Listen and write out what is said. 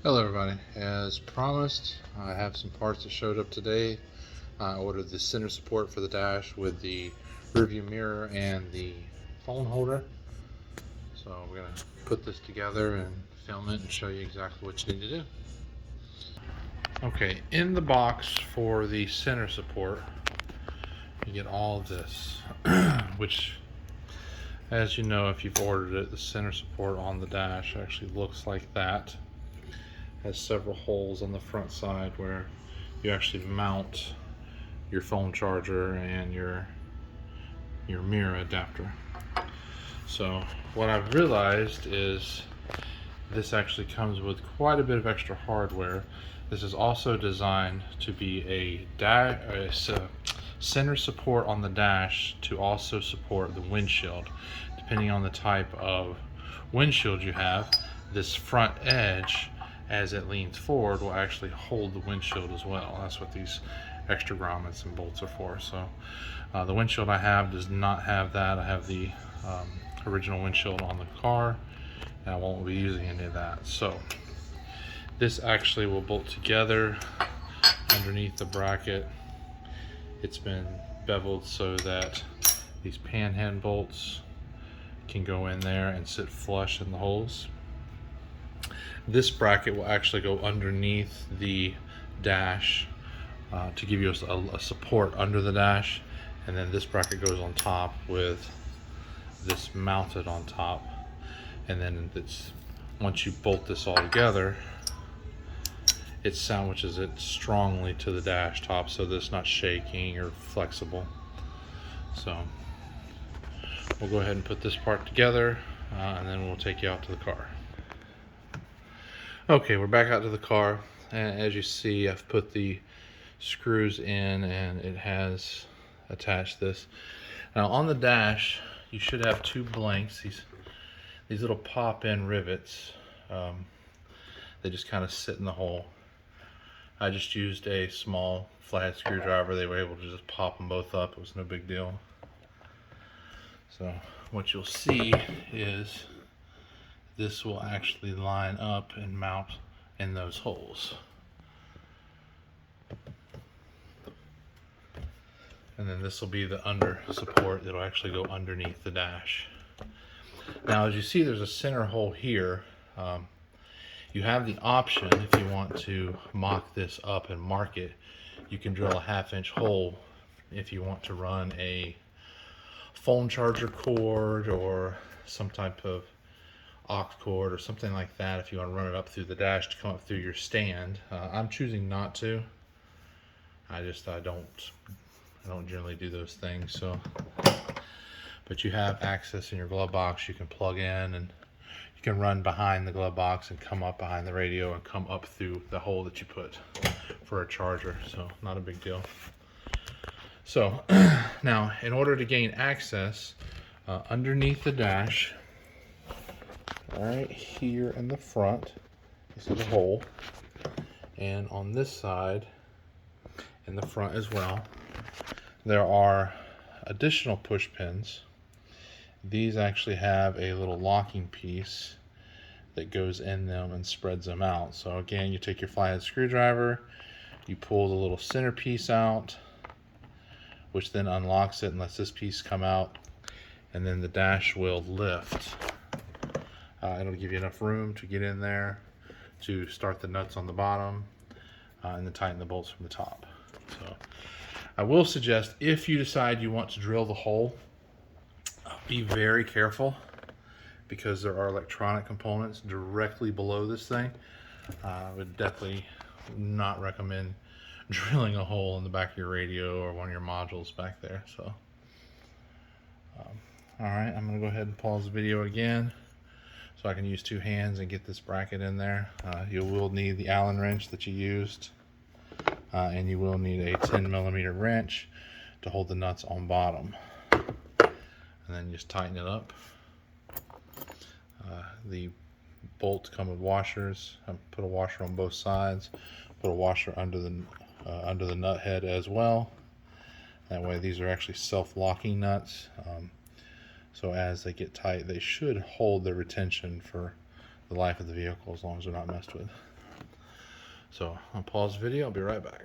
Hello everybody, as promised I have some parts that showed up today. I ordered the center support for the dash with the rearview mirror and the phone holder. So we're going to put this together and film it and show you exactly what you need to do. Okay, in the box for the center support you get all of this, which, as you know, if you've ordered it, the center support on the dash actually looks like that. Has several holes on the front side where you actually mount your phone charger and your mirror adapter. So what I've realized is this actually comes with quite a bit of extra hardware. This is also designed to be a center support on the dash to also support the windshield. Depending on the type of windshield you have, this front edge, as it leans forward, will actually hold the windshield as well. That's what these extra grommets and bolts are for. So the windshield I have does not have that. I have the original windshield on the car, and I won't be using any of that. So this actually will bolt together underneath the bracket. It's been beveled so that these panhead bolts can go in there and sit flush in the holes. This bracket will actually go underneath the dash to give you a support under the dash, and then this bracket goes on top with this mounted on top, and then once you bolt this all together, it sandwiches it strongly to the dash top so that it's not shaking or flexible. So we'll go ahead and put this part together, and then we'll take you out to the car. Okay, we're back out to the car, and as you see, I've put the screws in and it has attached this. Now on the dash you should have two blanks, these little pop-in rivets. They just kind of sit in the hole. I just used a small flathead screwdriver. They were able to just pop them both up. It was no big deal. So what you'll see is this will actually line up and mount in those holes. And then this will be the under support that'll actually go underneath the dash. Now as you see, there's a center hole here. You have the option, if you want to mock this up and mark it, you can drill a 1/2-inch hole if you want to run a phone charger cord or some type of aux cord or something like that, if you want to run it up through the dash to come up through your stand. I'm choosing not to. I don't generally do those things. So, but you have access in your glove box. You can plug in and you can run behind the glove box and come up behind the radio and come up through the hole that you put for a charger. So not a big deal. So now, in order to gain access underneath the dash, right here in the front, you see the hole, and on this side in the front as well, there are additional push pins. These actually have a little locking piece that goes in them and spreads them out. So again, you take your flathead screwdriver, you pull the little center piece out, which then unlocks it and lets this piece come out, and then the dash will lift. It'll give you enough room to get in there to start the nuts on the bottom, and then tighten the bolts from the top. So I will suggest, if you decide you want to drill the hole, be very careful, because there are electronic components directly below this thing. I would definitely not recommend drilling a hole in the back of your radio or one of your modules back there. So alright, I'm going to go ahead and pause the video again so I can use two hands and get this bracket in there. You will need the Allen wrench that you used, and you will need a 10mm wrench to hold the nuts on bottom, and then just tighten it up. The bolts come with washers. I put a washer on both sides, put a washer under the nut head as well. That way these are actually self-locking nuts, so as they get tight, they should hold their retention for the life of the vehicle, as long as they're not messed with. So I'll pause the video. I'll be right back.